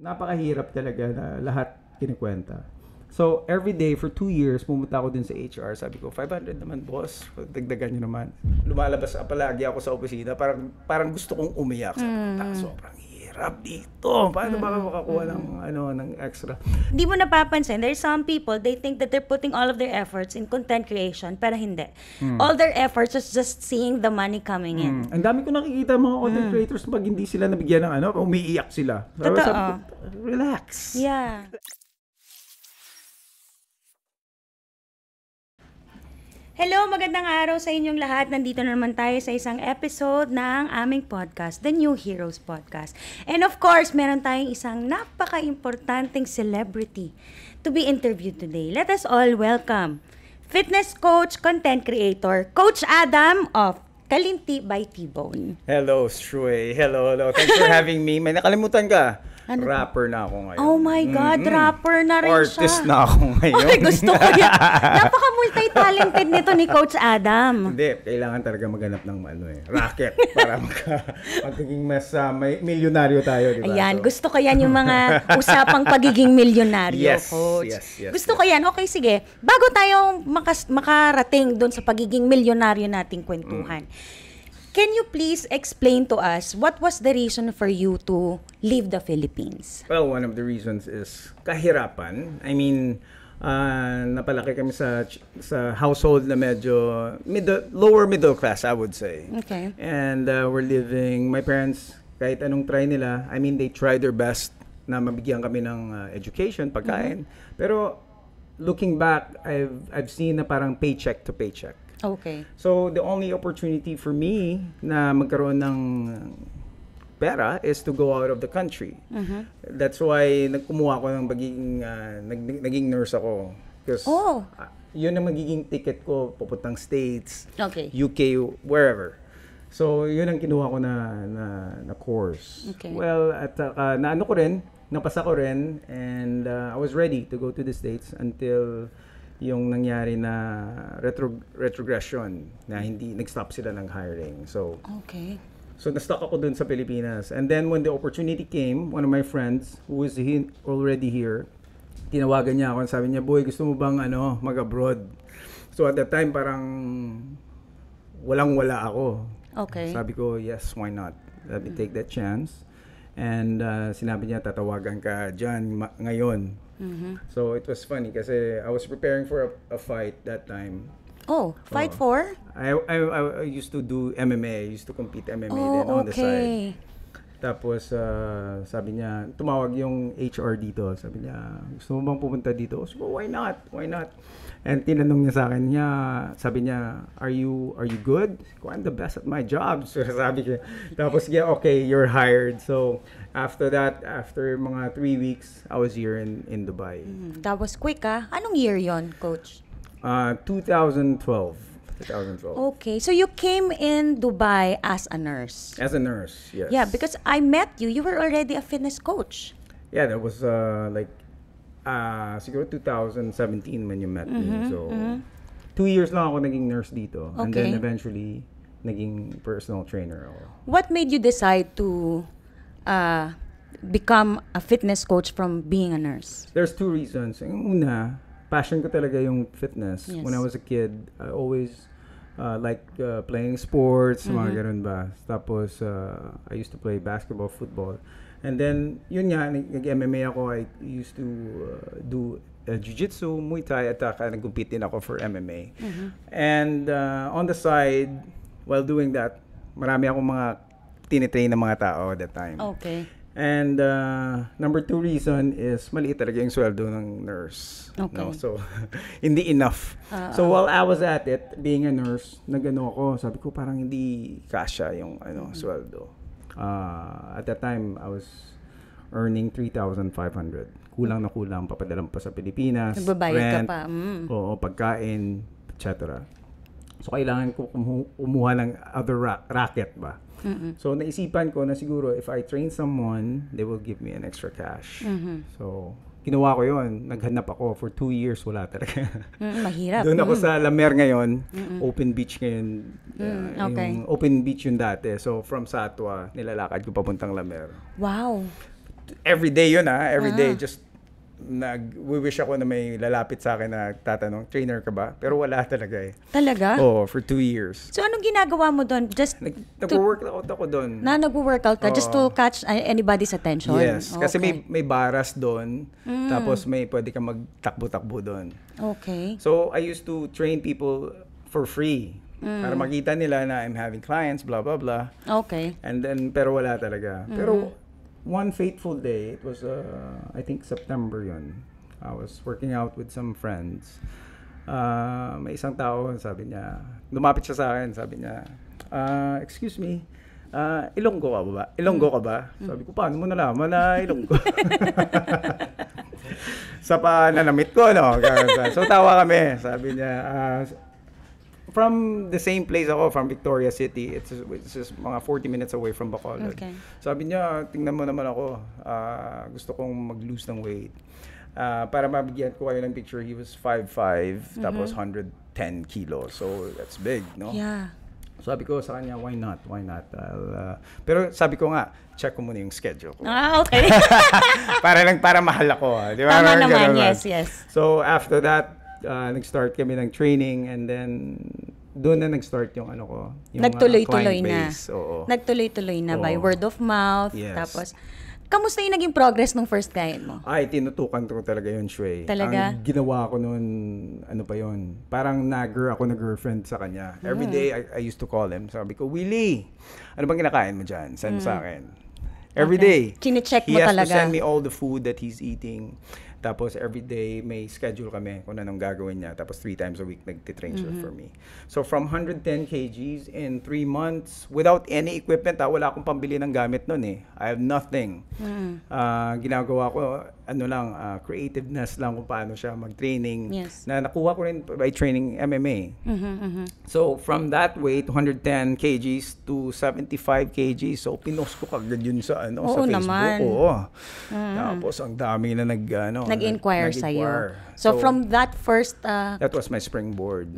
napakahirap talaga na lahat kinikwenta. So, every day for 2 years, pumunta ako din sa HR. Sabi ko, 500 naman, boss. Dagdagan nyo naman. Lumalabas palagi ako sa opisina. Parang gusto kong umiyak. Sobrang hirap dito. Paano ba makakuha ng extra? Hindi mo napapansin, there's some people, they think that they're putting all of their efforts in content creation, pero hindi. All their efforts is just seeing the money coming in. Ang dami ko nakikita mga content creators pag hindi sila nabigyan ng umiiyak sila. Totoo. Relax. Yeah. Hello, magandang araw sa inyong lahat. Nandito na naman tayo sa isang episode ng aming podcast, The New Heroes Podcast. And of course, meron tayong isang napaka-importanting celebrity to be interviewed today. Let us all welcome fitness coach, content creator, Coach Adam of Kalinti by T-Bone. Hello, Shrue. Hello. Thanks for having me. May nakalimutan ka. Rapper na ako ngayon. Oh my God, rapper na rin siya. Artist na ako ngayon. Ay, gusto ko yan. Napaka-multi-talented nito ni Coach Adam. Hindi, kailangan talaga maghanap ng racket para magiging mas milyonaryo tayo, di ba? Ayan, gusto ko yan yung mga usapang pagiging milyonaryo, Coach. Yes. Gusto ko yan. Okay, sige. Bago tayo makarating doon sa pagiging milyonaryo nating kwentuhan, can you please explain to us what was the reason for you to leave the Philippines? Well, one of the reasons is kahirapan. I mean, napalaki kami sa household na medyo lower middle class, I would say. Okay. And we're living, my parents, kahit anong try nila, I mean, they tried their best na mabigyan kami ng education, pagkain. Pero looking back, I've seen na parang paycheck to paycheck. Okay. So, the only opportunity for me na magkaroon ng pera is to go out of the country. That's why kumuha ako ng naging nurse ako. Because yun ang magiging ticket ko papuntang States, UK, wherever. So, yun ang kinuha ko na course. Okay. Well, at napasa ko rin, and I was ready to go to the States until yung nangyari na retrogression na hindi nag-stop sila ng hiring. So na-stuck ako dun sa Pilipinas. And then when the opportunity came, one of my friends who was already here, tinawagan niya ako and sabi niya, "Boy, gusto mo bang mag-abroad?" So at that time parang walang-wala ako. Okay. Sabi ko, "Yes, why not? Let me take that chance." And sinabi niya, "Tatawagan ka dyan ngayon." So it was funny kasi I was preparing for a fight that time. Fight for? I used to do MMA. I used to compete MMA then on the side. Tapos sabi niya, tumawag yung HR dito. Sabi niya, "Gusto mo bang pumunta dito?" So, why not? And tinanong niya sa akin, sabi niya, are you good? I'm the best at my job. So sabi niya, tapos okay, you're hired. So after that, after mga 3 weeks, I was here in Dubai. That was quick, ah. Anong year yon, Coach? 2012. Okay, so you came in Dubai as a nurse. As a nurse, yes. Yeah, because I met you. You were already a fitness coach. Yeah, that was siguro 2017 when you met me. So 2 years lang ako naging nurse dito. Okay. And then eventually naging personal trainer ako. What made you decide to become a fitness coach from being a nurse? There's 2 reasons. Yung una, passion ko talaga yung fitness. Yes. When I was a kid, I always playing sports, mga ganun ba. Tapos I used to play basketball, football. And then, yun nga, nag-MMA ako. I used to do jiu-jitsu, Muay Thai, at nag-compete din ako for MMA. And on the side, while doing that, marami akong mga tinitrain na mga tao at that time. Okay. And number 2 reason is maliit talaga yung sweldo ng nurse. Okay. No? So, hindi enough. So, while I was at it, being a nurse, ako, sabi ko parang hindi kasya yung sweldo. At that time, I was earning 3,500. Kulang na kulang, papadalang pa sa Pilipinas. Nagbabayad rent, ka pa. Oo, pagkain, etc. So, kailangan ko kumuha ng other racket ba? So, naisipan ko na siguro if I train someone, they will give me an extra cash. So, ginawa ko yun. Naghanap ako for 2 years, wala talaga. Mahirap. Doon ako sa La Mer ngayon, open beach ngayon. Okay. Yung open beach yun dati. So, from Satwa, nilalakad ko papuntang La Mer. Wow. every day yun every day just nag-wish ako na may lalapit sa akin na tatanong, trainer ka ba? Pero wala talaga eh. Talaga? Oo, for 2 years. So, anong ginagawa mo doon? Just nag-workout ako doon. Nag-workout ka just to catch anybody's attention? Yes, kasi may baras doon, tapos may pwede kang magtakbo-takbo doon. Okay. So, I used to train people for free. Para makita nila na I'm having clients, blah, blah, blah. Okay. And then, pero wala talaga. Pero, one fateful day, it was, I think September yun. I was working out with some friends. May isang tao, sabi niya, lumapit siya sa akin, sabi niya, excuse me, Ilonggo ka ba? Ilonggo ka ba? Sabi ko, paano mo nalaman na Ilonggo? Sa pananamit ko, no? So, tawa kami. Sabi niya, from the same place ako, from Victoria City. It's just mga 40 minutes away from Bacolod. Okay. Sabi niya, tingnan mo naman ako. Gusto kong mag-lose ng weight. Para mabigyan ko kayo ng picture, he was 5'5", tapos 110 kilos. So, that's big, no? Yeah. Sabi ko sa kanya, why not? Why not? Pero sabi ko nga, check ko muna yung schedule ko. Okay. para mahal ako. Di ba? Tama naman, yes. So, after that, nag-start kami ng training and then doon na nag-start yung ano ko, yung nagtuloy-tuloy client na. base. Oo. Nagtuloy-tuloy na by word of mouth. Yes. Tapos, kamusta yung naging progress ng first client mo? Ay, tinutukan ko talaga yun, Shui. Talaga? Ang ginawa ko noon, ano pa yun, parang ako na girlfriend sa kanya. Every day, I used to call him. Sabi ko, Willie, ano bang kinakain mo dyan? Send mo sa akin. Every day. Chine-check mo talaga. He has to send me all the food that he's eating. Tapos every day may schedule kami kung anong gagawin niya. Tapos 3 times a week nagtitrain siya for me. So from 110 kgs in 3 months, without any equipment, wala akong pambili ng gamit nun eh. I have nothing. Ginagawa ko, creativeness lang kung paano siya mag-training. Yes. Na nakuha ko rin by training MMA. So from that weight, 110 kgs to 75 kgs. So pinost ko kagad yun sa sa Facebook. Naman. Oo. Tapos ang dami na nag-inquire sa'yo. So from that first... that was my springboard.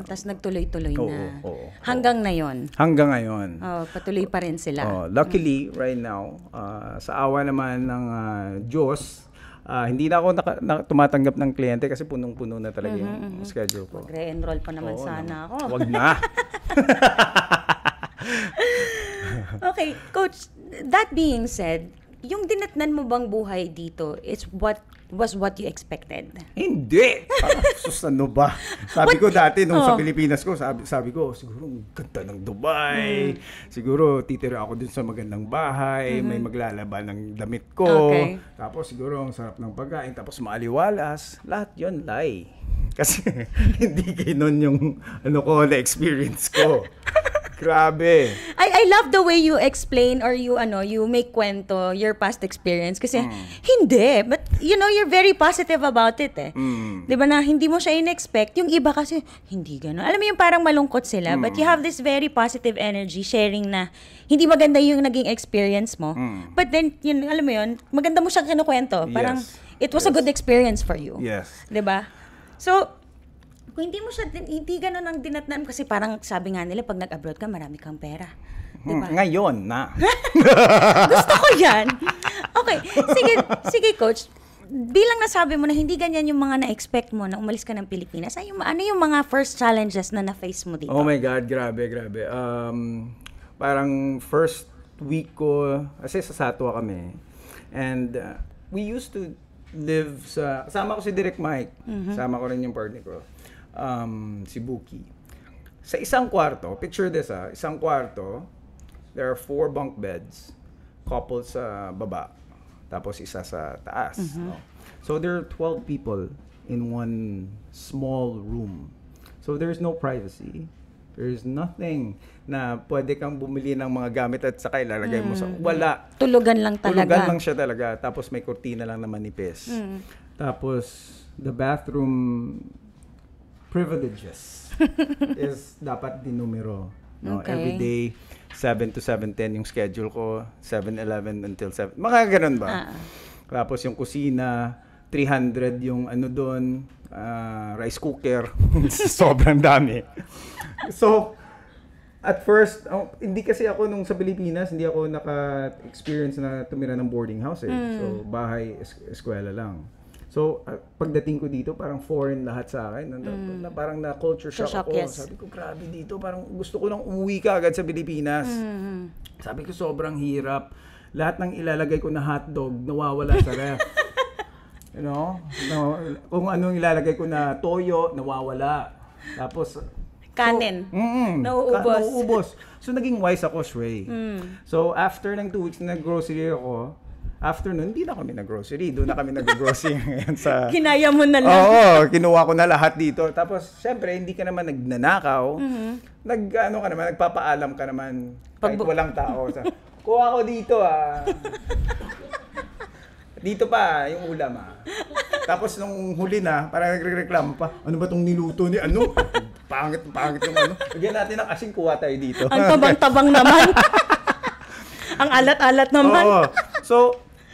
Tapos nagtuloy-tuloy na. Oo. Hanggang na yon. Hanggang ngayon. Patuloy pa rin sila. Luckily, right now, sa awa naman ng Diyos, hindi na ako tumatanggap ng kliyente kasi punong-puno na talaga yung schedule ko. Mag-re-enroll pa naman sana ako. Wag na. Okay, Coach, that being said, yung dinatnan mo bang buhay dito was what you expected? Hindi! Sus, ano ba? Sabi ko dati, nung sa Pilipinas ko, sabi ko, siguro ang ganda ng Dubai. Siguro titira ako dun sa magandang bahay, may maglalaban ng damit ko. Okay. Tapos siguro ang sarap ng pagkain, tapos maaliwalas. Lahat yon lie. Kasi hindi gano'n yung na-experience ko. Grabe. I love the way you explain or you make kwento your past experience kasi hindi, but you're very positive about it eh. 'Di ba na hindi mo siya in-expect, yung iba kasi hindi gano'n. Alam mo yung parang malungkot sila, but you have this very positive energy sharing na hindi maganda yung naging experience mo. But then alam mo yun, maganda mo siyang kinukwento. Parang it was a good experience for you. Yes. 'Di ba? So kung hindi ganun ang dinatnan kasi parang sabi nga nila pag nag-abroad ka, marami kang pera. Diba? Ngayon na. Gusto ko yan. Okay. Sige Coach. Bilang nasabi mo na hindi ganyan yung mga na-expect mo na umalis ka ng Pilipinas, ano yung mga first challenges na na-face mo dito? Oh my God, grabe. Parang first week ko, kasi sa Satwa kami. And we used to live kasama ko si Direct Mike. Kasama ko rin yung partner ko. Si Buki. Sa isang kwarto, picture this isang kwarto, there are 4 bunk beds, couple sa baba, tapos isa sa taas. No? So there are 12 people in one small room. So there's no privacy. There's nothing na pwede kang bumili ng mga gamit at saka ilalagay mo sa... Wala. Tulugan lang talaga. Tulugan lang siya talaga. Tapos may kurtina lang na manipis. Tapos the bathroom privileges is dapat dinumero. No? Okay. Every day, 7 to 7:10 yung schedule ko. 7:11 until 7. Mga ganun ba? Tapos yung kusina, 300 yung doon, rice cooker. Sobrang dami. So, At first, hindi kasi ako nung sa Pilipinas, hindi ako naka-experience na tumira ng boarding house eh. So, bahay, eskwela lang. So, pagdating ko dito, parang foreign lahat sa akin. Na parang na-culture shock ako. Yes. Sabi ko, grabe dito. Parang gusto ko nang umuwi ka agad sa Pilipinas. Sabi ko, sobrang hirap. Lahat ng ilalagay ko na hotdog, nawawala sa ref. You know? Kung anong ilalagay ko na toyo, nawawala. Tapos, Kanin. Nauubos. So, naging wise ako, Shrey. So, after ng 2 weeks na nag-grocery ako, after nun, hindi na kami nag-grocery. Doon na kami nag-grocery ngayon sa... Kinaya mo na lang. Oo, kinuha ko na lahat dito. Tapos, syempre, hindi ka naman nagnanakaw. Nagpapaalam ka naman kahit walang tao. Kuha ko dito, Dito pa, yung ulam, Tapos, nung huli na, parang nagre-reklamo pa, ano ba tong niluto ni ano? Pangit yung ano. Lagyan natin ng asin, kuha tayo dito. Ang tabang-tabang naman. Ang alat-alat naman. Oo. So,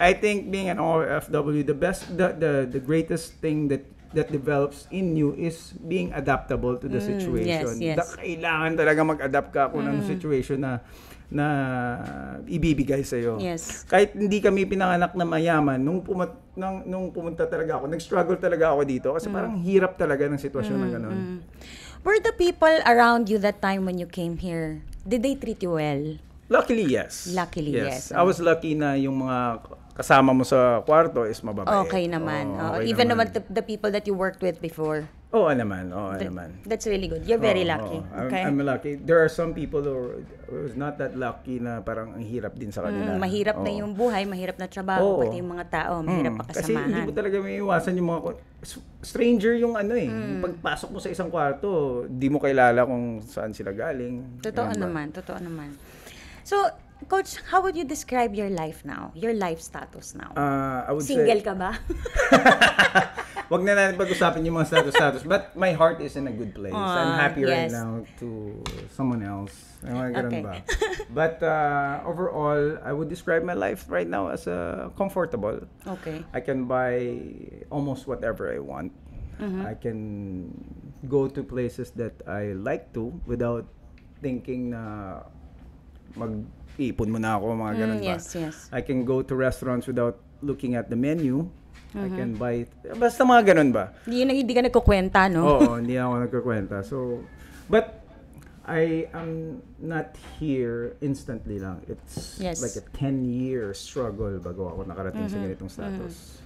I think being an OFW, the greatest thing that develops in you is being adaptable to the situation. Yes. Kailangan talaga mag-adapt ka kung ng situation na ibibigay sa iyo. Yes. Kahit hindi kami pinanganak na mayaman, nung pumunta talaga ako, nag-struggle talaga ako dito kasi parang hirap talaga ng sitwasyon na gano'n. Were the people around you that time when you came here, did they treat you well? Luckily, yes. Luckily, yes. I was lucky na yung mga kasama mo sa kwarto is mababait. Okay naman. Okay Even naman. the people that you worked with before. Oo naman. That's really good. You're very lucky. Okay. I'm lucky. There are some people who was not that lucky na parang ang hirap din sa kanila. Mahirap na yung buhay, mahirap na trabaho, pati yung mga tao, mahirap pa Kasi hindi kasamahan. mo talaga may iwasan yung mga stranger yung yung pagpasok mo sa isang kwarto, di mo kilala kung saan sila galing. Totoo naman. So, Coach, how would you describe your life now? Your life status now? I would Single say, ka ba? wag na natin pag-usapin yung mga status. But my heart is in a good place. I'm happy right yes. now to someone else. Mga ganun Okay. ba? But overall, I would describe my life right now as comfortable. Okay. I can buy almost whatever I want. I can go to places that I like to without thinking na mag-ipon muna ako, mga ganun ba? Yes. I can go to restaurants without looking at the menu. I can buy, basta mga ganun ba? Hindi ka nagkukwenta, no? Oo, hindi ako nagkakwenta. So, but I am not here instantly lang. It's like a 10-year struggle bago ako nakarating sa ganitong status.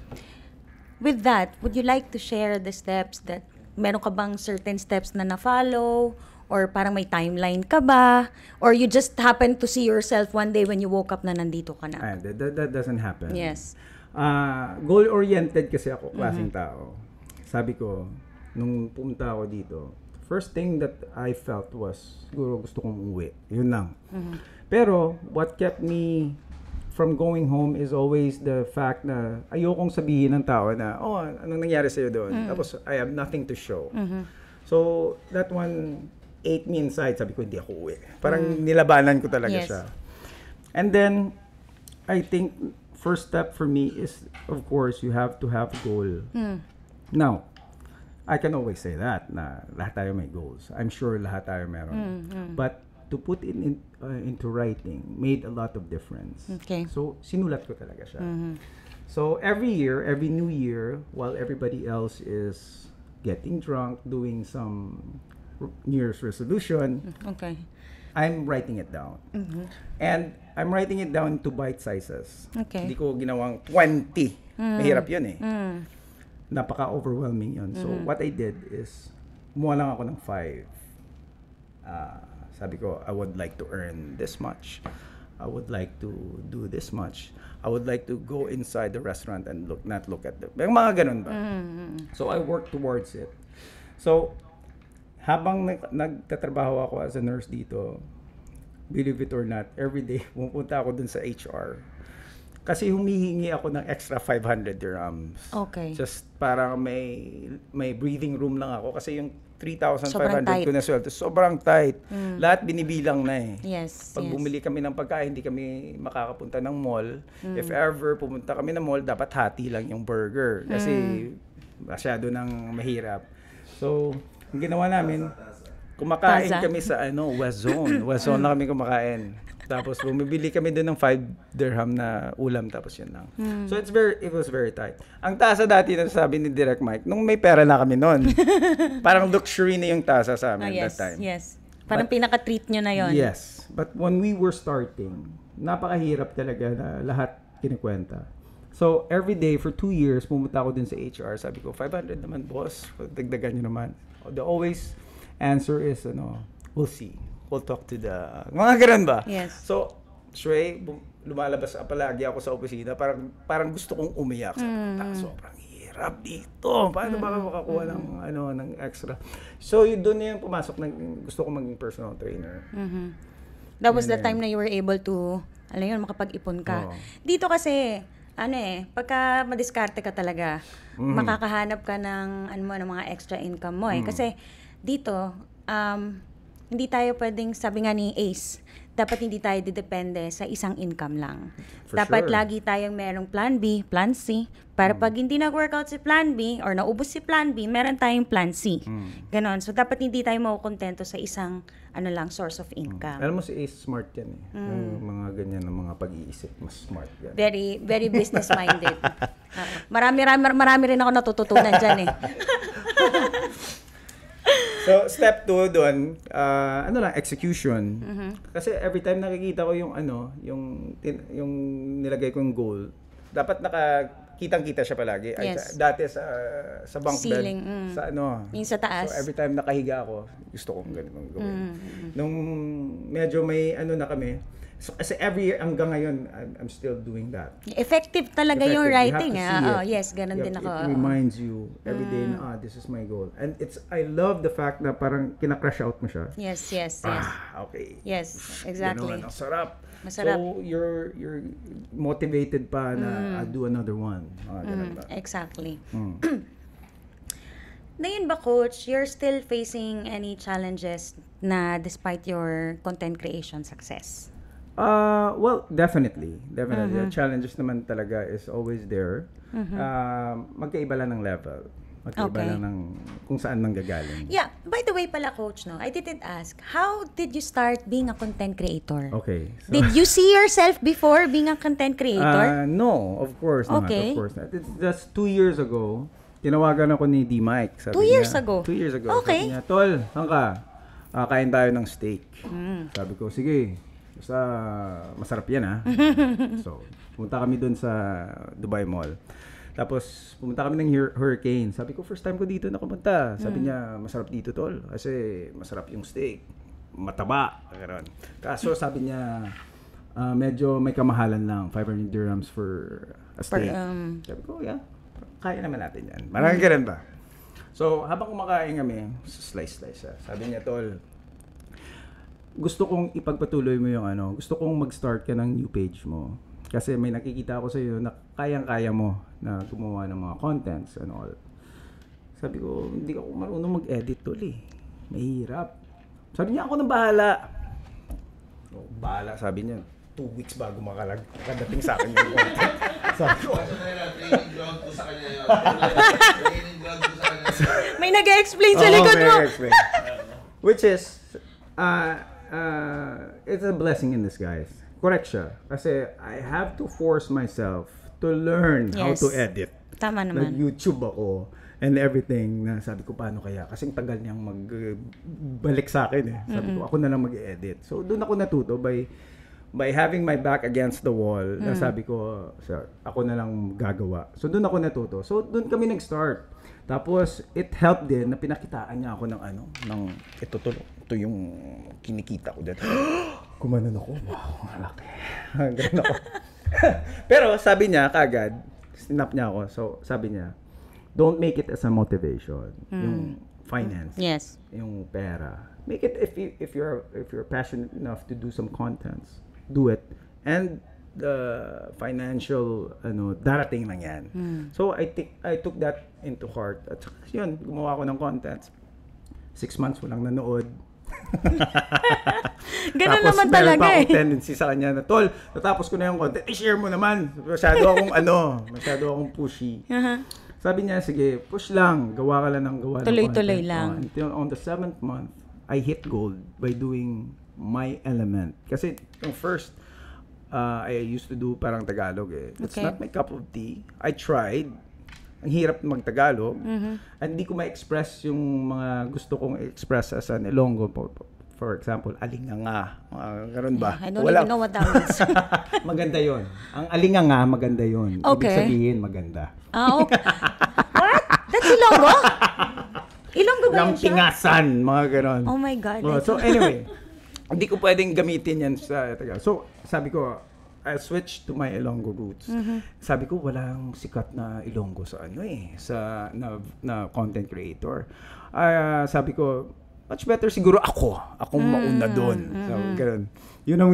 With that, would you like to share the steps that, meron ka bang certain steps na na-follow? Or parang may timeline ka ba? Or you just happen to see yourself one day when you woke up na nandito ka na? That doesn't happen. Yes. Goal-oriented kasi ako, klaseng tao. Sabi ko, nung pumunta ako dito, first thing that I felt was, siguro gusto kong umuwi. Yun lang. Pero, what kept me from going home is always the fact na ayokong sabihin ng tao na, anong nangyari sa'yo doon? Tapos, I have nothing to show. So, that one ate me inside. Sabi ko, hindi ako uwi. Parang nilabanan ko talaga siya. And then, I think, first step for me is, of course, you have to have goal. Now, I can always say that, na lahat tayo may goals. I'm sure lahat tayo meron. But, to put it into writing made a lot of difference. Okay. So, sinulat ko talaga siya. So, every year, every new year, while everybody else is getting drunk, doing some New Year's resolution, Okay. I'm writing it down. And I'm writing it down into bite sizes. Okay. Hindi ko ginawang 20. Mahirap yun eh. Napaka-overwhelming yun. So, what I did is, kumuha lang ako ng 5. Sabi ko, I would like to earn this much. I would like to do this much. I would like to go inside the restaurant and not look at the... Mga ganun ba? So, I work towards it. So, habang nagtatrabaho ako as a nurse dito, believe it or not, every day pumunta ako dun sa HR. Kasi humihingi ako ng extra 500 dirhams. Okay. Just parang may breathing room lang ako kasi yung 3,500 ko na sweldo, sobrang tight. Lahat binibilang na eh. Yes. Pag bumili kami ng pagkain, hindi kami makakapunta ng mall. If ever pumunta kami ng mall, dapat hati lang yung burger. Kasi masyado nang mahirap. So, ang ginawa namin, kumakain Taza. kami sa West Zone. West Zone na kami kumakain. Tapos bumibili kami doon ng 5 dirham na ulam, tapos yun lang. So it was very tight. Ang tasa dati na sabi ni Direct Mike, nung may pera na kami noon, parang luxury na yung tasa sa amin yes, that time. yes. Parang pinaka-treat nyo na yon. Yes. But when we were starting, napakahirap talaga na lahat kinikwenta. So, every day for 2 years, pumunta ako din sa HR. Sabi ko, 500 naman, boss. Dagdagan nyo naman. The always answer is, we'll see. We'll talk to the... Mga ganun ba? Yes. So, Shrey, lumalabas palagi ako sa opisina. Parang gusto kong umiyak. Sobrang hirap dito. Paano ba ako makakuha ng extra? So, doon na yung pumasok. Gusto ko maging personal trainer. That was the time na you were able to, makapag-ipon ka. Dito kasi, pagka madiskarte ka talaga, makakahanap ka ng mga extra income mo Kasi dito, hindi tayo pwedeng, sabi nga ni Ace, dapat hindi tayo didepende sa isang income lang. Dapat lagi tayong merong plan B, plan C, para pag hindi nag-workout si plan B or naubos si plan B, meron tayong plan C. Ganon. So, dapat hindi tayo makukontento sa isang source of income. Alam mo si Ace smart yan Yung mga ganyan ng mga pag-iisip, mas smart yan. Very, very business-minded. Marami rin ako natututunan dyan So, step 2 doon, execution. Kasi every time nakikita ko yung nilagay kong goal, dapat kitang-kita siya palagi. Yes. Dati sa bunk Ceiling, bed, yung sa taas. So, every time nakahiga ako, gusto kong ganitong gawin. Nung medyo may na kami, so, kasi every year hanggang ngayon, I'm still doing that. Effective talaga yung writing. You have to see it. Yes, ganun din ako. It reminds you every day na, this is my goal. And I love the fact na parang kinakrush out mo siya. Yes. Okay. Yes, exactly. Ganun, ang sarap. Masarap. So, you're motivated pa na I'll do another one. Ganun ba? Exactly. Ngayon ba, Coach, you're still facing any challenges na despite your content creation success? Well, definitely. The challenges naman talaga is always there. Magkaiba lang ng level. Magkaiba lang ng kung saan nanggagaling. Yeah. By the way pala, Coach, I didn't ask, how did you start being a content creator? Okay. So, did you see yourself before being a content creator? No, of course not. Okay. Of course not. It's just 2 years ago, tinawagan ako ni D. Mike. 2 years ago? 2 years ago. Okay. Sabi niya, Tol, saan ka? Kain tayo ng steak. Sabi ko, sige. Basta masarap yan So, pumunta kami dun sa Dubai Mall. Tapos, pumunta kami ng Hurricane. Sabi ko, first time ko dito nakapunta. Sabi niya, masarap dito, Tol. Kasi masarap yung steak. Mataba. Kaso, sabi niya, medyo may kamahalan lang. 500 dirhams for a steak. Sabi ko, yeah. Kaya naman natin yan. Maraming ganun ba? So, habang kumakain kami, slice. Sabi niya, Tol, gusto kong ipagpatuloy mo yung gusto kong mag-start ka ng new page mo. Kasi may nakikita ako sa iyo na kayang-kaya mo na gumawa ng mga contents and all. Sabi ko, hindi ako marunong mag-edit Tol Mahirap. Sabi niya, ako na bahala. Bahala, sabi niya. 2 weeks bago makadating sa akin yung content. Sabi ko, training ground ko sa kanya yun. Training ground ko sa kanya. May nag-explain sa likod mo. Which is, it's a blessing in disguise. Correct siya. Kasi I have to force myself to learn how to edit. Tama naman. Nag-YouTube ako and everything na sabi ko paano kaya. Kasing tagal niyang magbalik sa akin Sabi ko, ako na lang mag-edit. So, doon ako natuto by having my back against the wall. Na sabi ko, ako na lang gagawa. So, doon ako natuto. So, doon kami nag-start. Tapos, it helped din na pinakitaan niya ako ng ito yung kinikita ko dito. Kumanon ako. Wow, ang laki. Ganun ako. Pero sabi niya kagad, snap niya ako. So sabi niya, don't make it as a motivation. Yung finance. Yes. Yung pera. Make it if you're passionate enough to do some contents, do it. And the financial darating lang yan. So I took that into heart. At yun, gumawa ako ng contents. 6 months walang nanood. Ganun tapos, naman talaga Tapos meron pa akong tendency sa kanya na, Tol, natapos ko na yung content, i-share mo naman. Masyado akong pushy. Sabi niya, sige, push lang, gawa ka lang ng gawa. Tuloy-tuloy lang. Until on the 7th month, I hit gold by doing my element. Kasi yung first, I used to do parang Tagalog eh. It's not my cup of tea. I tried. Ang hirap mag-Tagalog. And hindi ko ma-express yung mga gusto kong express as an Ilonggo. For example, alinganga. Ganun ba? I don't even know what that means. Maganda yon. Ang alinganga, maganda yon. Ibig sabihin, maganda. Okay. What? That's Ilonggo? Ilonggo ba yun siya? Lampingasan, mga ganon. Oh my God. So anyway, hindi ko pwedeng gamitin yan sa Tagalog. So sabi ko, I'll switch to my Ilonggo roots. Sabi ko, walang sikat na Ilonggo sa sa content creator. Sabi ko, much better siguro akong mauna doon. So ganun. Yun ang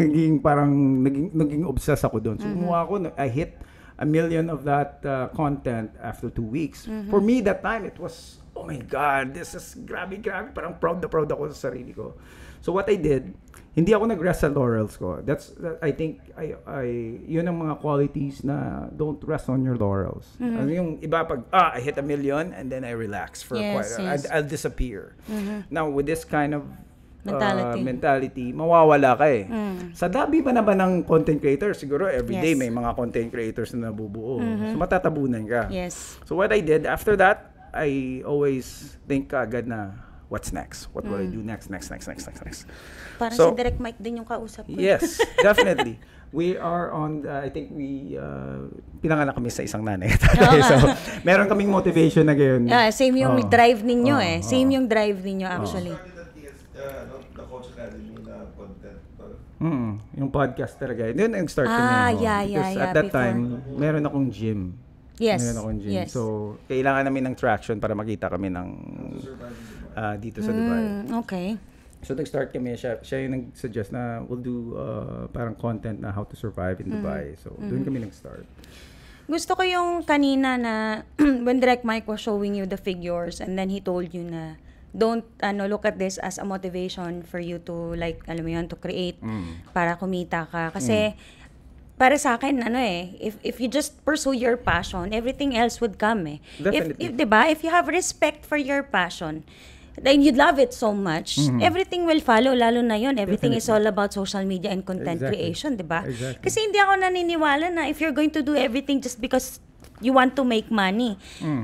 naging obsessed ako doon. So kumuha ako, I hit 1 million of that content after 2 weeks. For me that time, it was, oh my God, this is grabe. Parang proud ako sa sarili ko. So what I did, hindi ako nag-rest sa laurels ko. I think, yun ang mga qualities na don't rest on your laurels. Ano yung iba pag, I hit 1 million and then I relax for quite a while. I'll disappear. Now, with this kind of mentality, mawawala ka eh. Sa dami ba ng content creators, siguro everyday may mga content creators na nabubuo. So matatabunan ka. Yes. So what I did, after that, I always think agad na, what's next? What will I do next? Parang si Direct Mike din yung kausap ko. Yes, definitely. We are on, I think pinanganak kami sa isang nanay. So, meron kaming motivation na gayon. Same yung drive ninyo Same yung drive ninyo actually. The Coach Academy na content. Yung podcast talaga. Then nag-start kami. Because at that time, meron akong gym. Yes. Meron akong gym. So, kailangan namin ng traction para makita kami ng dito sa Dubai. Okay. So, nag-start kami. Siya yung nag-suggest na we'll do parang content na how to survive in Dubai. So, doon kami nag-start. Gusto ko yung kanina na when Direct Mike was showing you the figures and then he told you na don't look at this as a motivation for you to like, alam mo yun, to create para kumita ka. Kasi para sa akin, if you just pursue your passion, everything else would come eh. Definitely. Diba? If you have respect for your passion, then you love it so much, everything will follow, lalo na yun. Everything is all about social media and content creation, diba? Exactly. Kasi hindi ako naniniwala na if you're going to do everything just because you want to make money,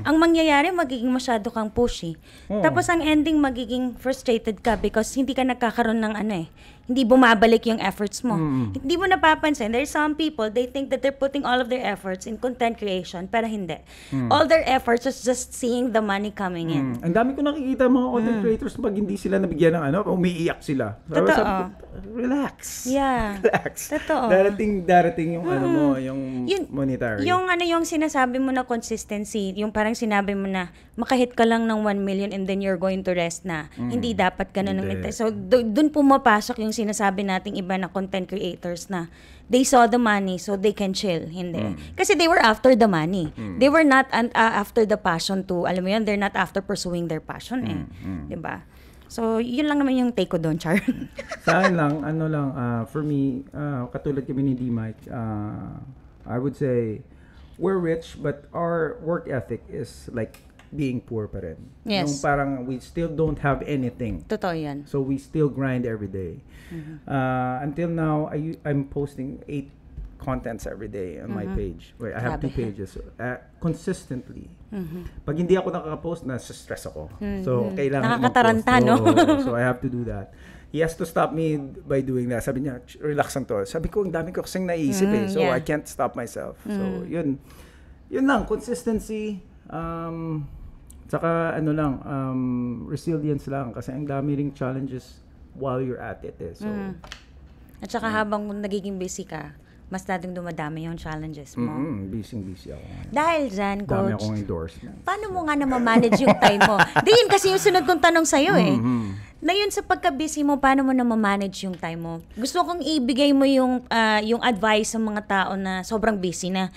ang mangyayari, magiging masyado kang pushy. Tapos ang ending, magiging frustrated ka because hindi ka nagkakaroon ng hindi bumabalik yung efforts mo. Hindi mo napapansin. There's some people, they think that they're putting all of their efforts in content creation, pero hindi. All their efforts is just seeing the money coming in. Ang dami ko nakikita mga content creators pag hindi sila nabigyan ng umiiyak sila. Totoo. Relax. Yeah. Relax. Totoo. Darating yung yung monetary. Yung yung sinasabi mo na consistency, yung parang sinabi mo na makahit ka lang ng 1 million and then you're going to rest na. Hindi dapat ganun ng mentality. So, dun pumapasok yung sinasabi nating iba na content creators na they saw the money so they can chill. Hindi. Kasi they were after the money. They were not after the passion to, alam mo yun, they're not after pursuing their passion eh. Diba? So, yun lang naman yung take ko doon, Char. Sa akin lang, for me, katulad kami ni D-Mike, I would say, we're rich, but our work ethic is like being poor pa rin. Yes. Yung parang we still don't have anything. Totoo yan. So we still grind every day. Until now, I'm posting 8 contents every day on my page. Wait, I have 2 pages. Consistently. Pag hindi ako nakaka-post, stress ako. So kailangan nakakataranta, no? So I have to do that. He has to stop me by doing that. Sabi niya, relax lang to. Sabi ko, ang dami ko kasing naisip eh. So I can't stop myself. So yun lang, consistency. Tsaka resilience lang kasi ang dami ring challenges while you're at it eh. So at saka habang nagiging busy ka, mas lalong dumadami yung challenges mo. Busy ako. Dahil dyan, Coach, dami akong endorsement. Paano mo nga na ma-manage yung time mo? Di yun kasi yung sunod kong tanong sa'yo eh. Na yun sa pagka-busy mo, paano mo na ma-manage yung time mo? Gusto kong ibigay mo yung advice sa mga tao na sobrang busy na.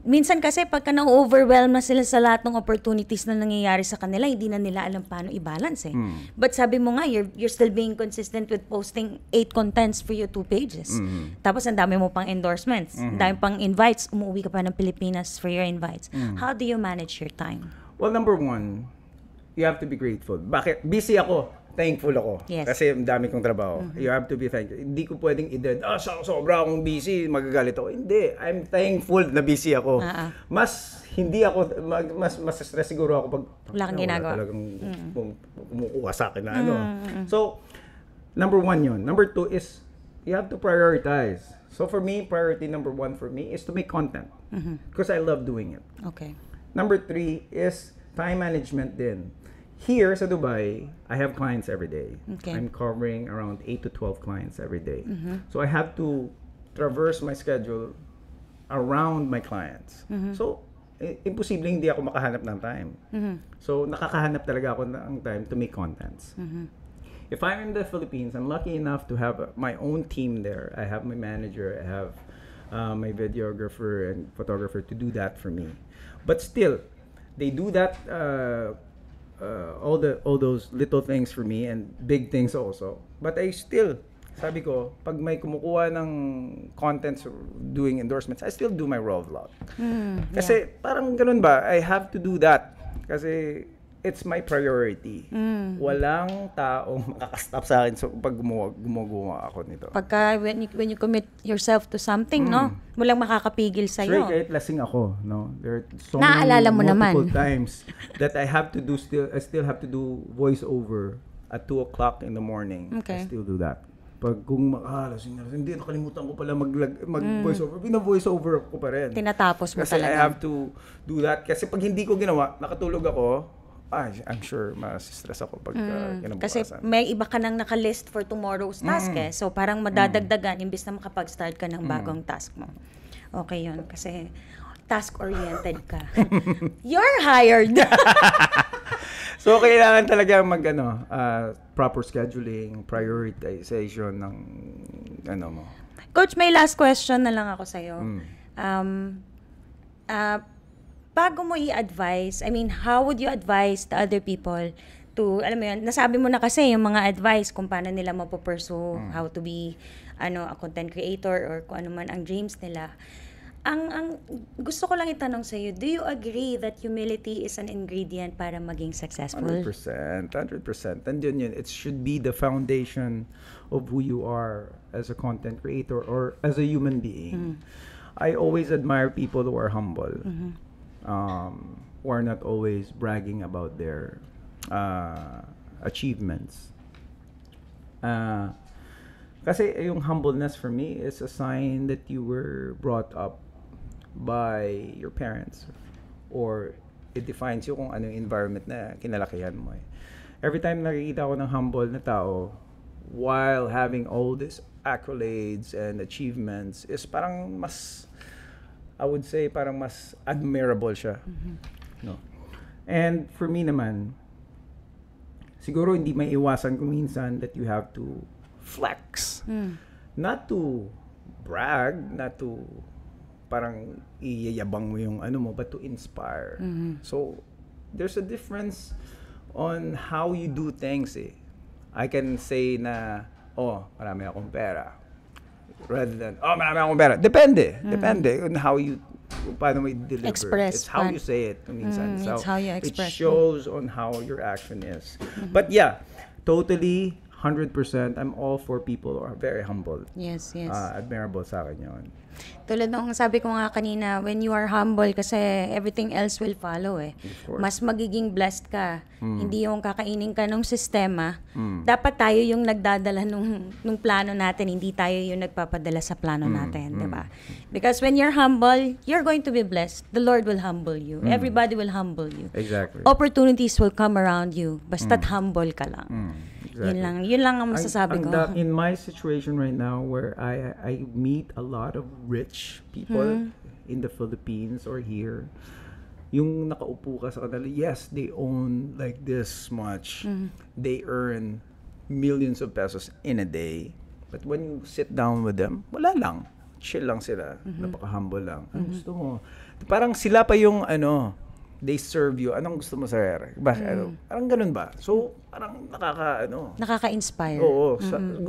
Minsan kasi pagka na-overwhelm na sila sa lahat ng opportunities na nangyayari sa kanila, hindi na nila alam paano i-balance eh. But sabi mo nga, you're still being consistent with posting 8 contents for your 2 pages. Tapos ang dami mo pang endorsements, ang dami pang invites, umuwi ka pa ng Pilipinas for your invites. How do you manage your time? Well, number 1, you have to be grateful. Bakit? Busy ako. thankful ako. Yes. Kasi ang dami kong trabaho. You have to be thankful. Hindi ko pwedeng i-dead, sobra akong busy, magagalit ako. Hindi. I'm thankful na busy ako. Mas hindi ako, mas stress siguro ako pag wala kang ginagawa. Talagang kumukuha sa akin na ano. So, number 1 yun. Number 2 is, you have to prioritize. So for me, priority number 1 for me is to make content. Because I love doing it. Okay. Number 3 is time management din. Here sa Dubai, I have clients every day. Okay. I'm covering around 8 to 12 clients every day. So I have to traverse my schedule around my clients. So, imposible hindi ako makahanap ng time. So, nakakahanap talaga ako ng time to make contents. If I'm in the Philippines, I'm lucky enough to have my own team there. I have my manager, I have my videographer and photographer to do that for me. But still, they do that all those little things for me and big things also. But I still, sabi ko, pag may kumukuha ng contents doing endorsements, I still do my raw vlog. Kasi parang ganun ba, I have to do that. Kasi it's my priority. Walang taong makakastop sa akin so pag gumagawa ako nito. Pagka when you commit yourself to something, no? Walang makakapigil sa iyo. Sure, kahit lasing ako, no? There are so Naaalala mo multiple naman. times that I still have to do voiceover at 2 o'clock in the morning. Okay. I still do that. Pag kung lasing na lasing, hindi, nakalimutan ko pala mag-voiceover. Pina-voiceover ko pa rin. Tinatapos mo Kasi talaga. I have to do that. Kasi pag hindi ko ginawa, nakatulog ako, I'm sure mas-stress ako pag kinabukasan. Kasi may iba ka nang nakalist for tomorrow's task eh. So parang madadagdagan imbis na makapag-start ka ng bagong task mo. Okay yun. Kasi task-oriented ka. You're hired! So, kailangan talaga proper scheduling, prioritization ng mo. Coach, may last question na lang ako sa'yo. Bago mo i-advise, I mean, how would you advise the other people to, alam mo yun, nasabi mo na kasi yung mga advice kung paano nila mapupursue, how to be, a content creator or kung ano man ang dreams nila. Ang gusto ko lang itanong sa iyo, do you agree that humility is an ingredient para maging successful? 100%. And yun, it should be the foundation of who you are as a content creator or as a human being. I always admire people who are humble, who are not always bragging about their achievements. Kasi yung humbleness for me is a sign that you were brought up by your parents or it defines you kung ano yung environment na kinalakihan mo eh. Every time nakikita ko ng humble na tao while having all these accolades and achievements is parang mas, I would say parang mas admirable siya. No? And for me naman, siguro hindi may iwasan kung minsan that you have to flex. Not to brag, not to parang iyayabang mo yung mo, but to inspire. So, there's a difference on how you do things eh. I can say na, marami akong pera. Rather than, marami akong pera. Depende on how you, paano mo i-deliver. Express. It's how you say it. Minsan. It's how you express. It shows on how your action is. But yeah, totally, 100%, I'm all for people who are very humble. Yes. Admirable sa akin yun. Tulad nung sabi ko nga kanina, when you are humble kasi everything else will follow eh. Mas magiging blessed ka. Hindi yung kakainin ka ng sistema. Dapat tayo yung nagdadala nung plano natin, hindi tayo yung nagpapadala sa plano natin, di ba? Because when you're humble, you're going to be blessed. The Lord will humble you. Everybody will humble you. Exactly. Opportunities will come around you. Basta't humble ka lang. Exactly. Yun lang ang masasabi ko. In my situation right now where I meet a lot of rich people in the Philippines or here, yung nakaupo ka sa kanila, yes, they own like this much. They earn millions of pesos in a day. But when you sit down with them, wala lang. Chill lang sila. Napaka-humble lang. Ang gusto mo? Parang sila pa yung they serve you. Anong gusto mo, sir? Parang ganun ba? So, parang nakaka-inspire. Oo.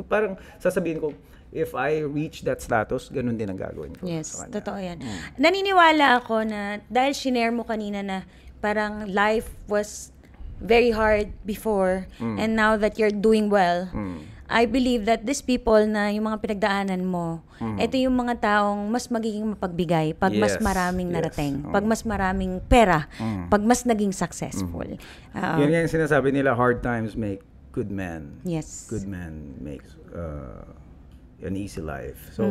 Parang sasabihin ko, if I reach that status, ganun din ang gagawin ko. Yes, totoo yan. Naniniwala ako na dahil shinare mo kanina na parang life was very hard before and now that you're doing well, I believe that these people na yung mga pinagdaanan mo, ito yung mga taong mas magiging mapagbigay pag mas maraming narating, pag mas maraming pera, pag mas naging successful. Yan yung sinasabi nila, hard times make good men. Yes. Good men makes an easy life. So,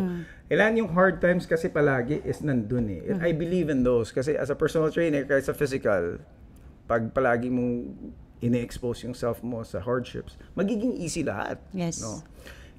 kailangan yung hard times kasi palagi is nandun eh. I believe in those kasi as a personal trainer, kaya sa physical, pag palagi mong ine-expose yung self mo sa hardships, magiging easy lahat. Yes. No?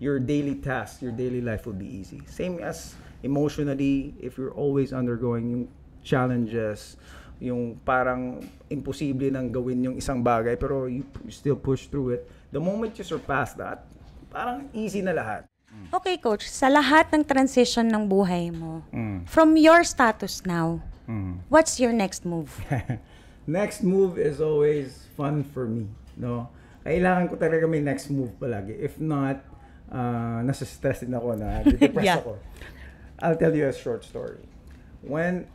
Your daily tasks, your daily life will be easy. Same as emotionally, if you're always undergoing yung challenges, yung parang imposible nang gawin yung isang bagay, pero you still push through it. The moment you surpass that, parang easy na lahat. Okay, Coach, sa lahat ng transition ng buhay mo, from your status now, what's your next move? Next move is always fun for me, no? Kailangan ko talaga may next move palagi. If not, nasa stress din ako na depressed ako. I'll tell you a short story. When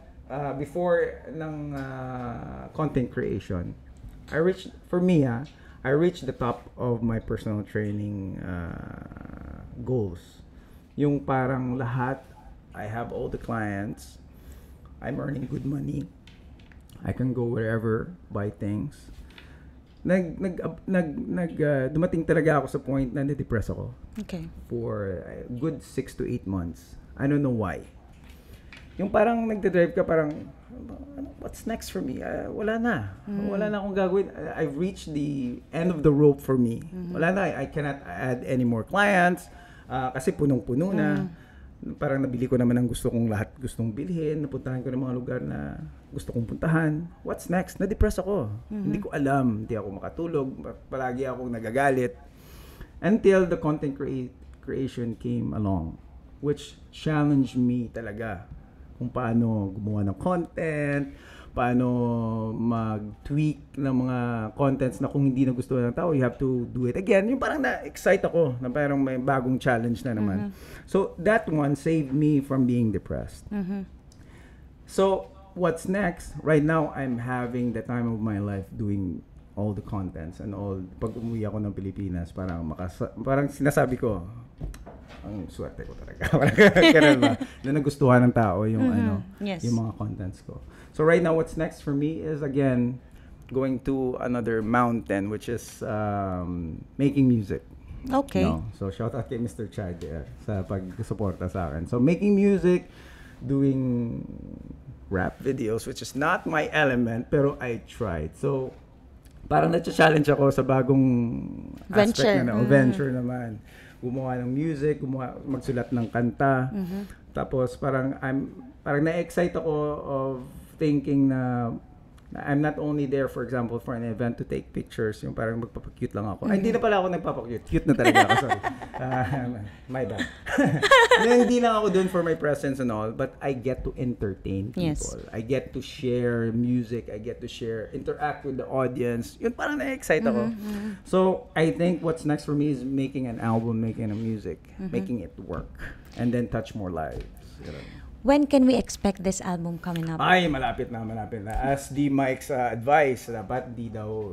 before ng content creation, I reached the top of my personal training goals. Yung parang lahat, I have all the clients, I'm earning good money, I can go wherever, buy things. Dumating talaga ako sa point na na-depress ako. Okay. For a good 6 to 8 months. I don't know why. Yung parang nagde-drive ka parang, what's next for me? Wala na. Wala na akong gagawin. I've reached the end of the rope for me. Wala na. I cannot add any more clients. Kasi punong-puno na. Parang nabili ko naman ang gusto kong lahat gustong bilhin. Napuntahan ko ng mga lugar na gusto kong puntahan. What's next? Na-depress ako. Hindi ko alam. Hindi ako makatulog. Palagi akong nagagalit. Until the content creation came along, which challenged me talaga kung paano gumawa ng content, paano mag-tweak ng mga contents na kung hindi nagustuhan ng tao, you have to do it again. Yung parang na-excite ako na parang may bagong challenge na naman. So that one saved me from being depressed. So what's next? Right now, I'm having the time of my life doing all the contents and all. Pag umuwi ako ng Pilipinas, parang sinasabi ko, ang swerte ko talaga. Ganun ba? Na nagustuhan ng tao yung yung mga contents ko. So right now, what's next for me is again going to another mountain, which is making music. Okay. No? So shout out kay Mr. Chad sa pag-suporta sa akin. So making music, doing rap videos, which is not my element, pero I tried. So parang na-challenge ako sa bagong aspect na venture naman. Gumawa ng music, magsulat ng kanta. Tapos parang na-excite ako of thinking na I'm not only there, for example, for an event to take pictures, yung parang magpapakute lang ako. Ay, hindi na pala ako nagpapakute. Cute na talaga ako, sorry. My bad. Hindi lang ako dun for my presence and all, but I get to entertain people. Yes. I get to share music. I get to interact with the audience. Yun, parang na-excite ako. So, I think what's next for me is making an album, making a music, making it work, and then touch more lives. You know? When can we expect this album coming up? Ay, malapit na. As the Mike's advice, dapat di daw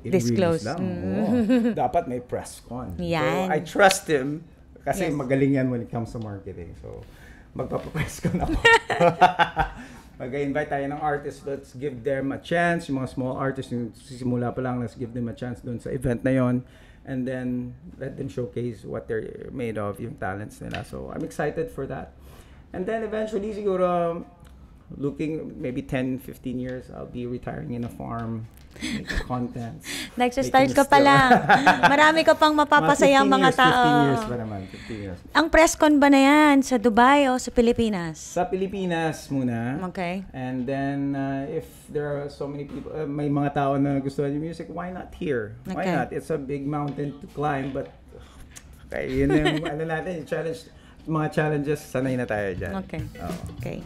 disclose lang. Dapat may press con. Yan. So, I trust him kasi magaling yan when it comes to marketing. So, magpapapress con ako. Mag-invite tayo ng artists, let's give them a chance. Yung mga small artists, yung sisimula pa lang, let's give them a chance doon sa event na yon. And then, let them showcase what they're made of, yung talents nila. So, I'm excited for that. And then eventually, siguro, looking maybe 10, 15 years, I'll be retiring in a farm, making content. Nagsa-start ka pa lang. Marami ka pang mapapasayang mga tao. 15 years pa naman, 15 years. Ang press con ba na yan? Sa Dubai o sa Pilipinas? Sa Pilipinas muna. Okay. And then, if there are so many people, may mga tao na gusto yung music, why not here? Why not? It's a big mountain to climb, but yun yung natin, yung challenge. Mga challenges, sanay na tayo dyan. Okay. Oh. Okay.